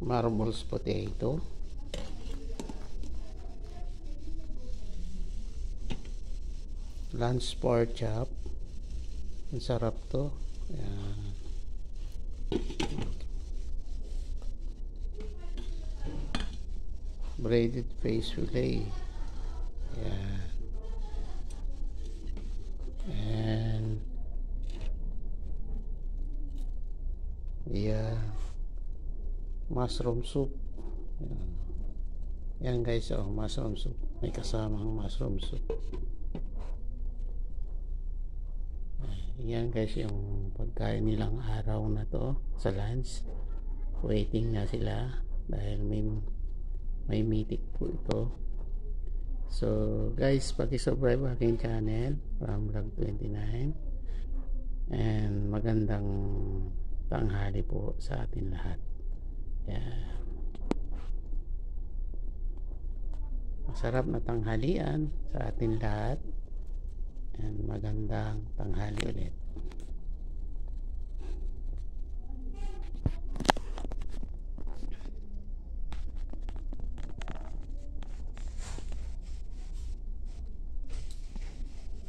marbles potato, lunch pork chop. Ang sarap to. Ayan. Braided face fillet. Ayan. And yeah, mushroom soup. Ayan. Yan guys, oh, mushroom soup. May kasamang mushroom soup. Yan guys yung pagkain nilang araw na to sa lunch. Waiting na sila dahil may meeting po ito. So guys, paki-subscribe aking channel, Ram Vlog 29, and magandang tanghali po sa atin lahat. Yan. Masarap na tanghalian sa atin lahat. And magandang tanghali ulit.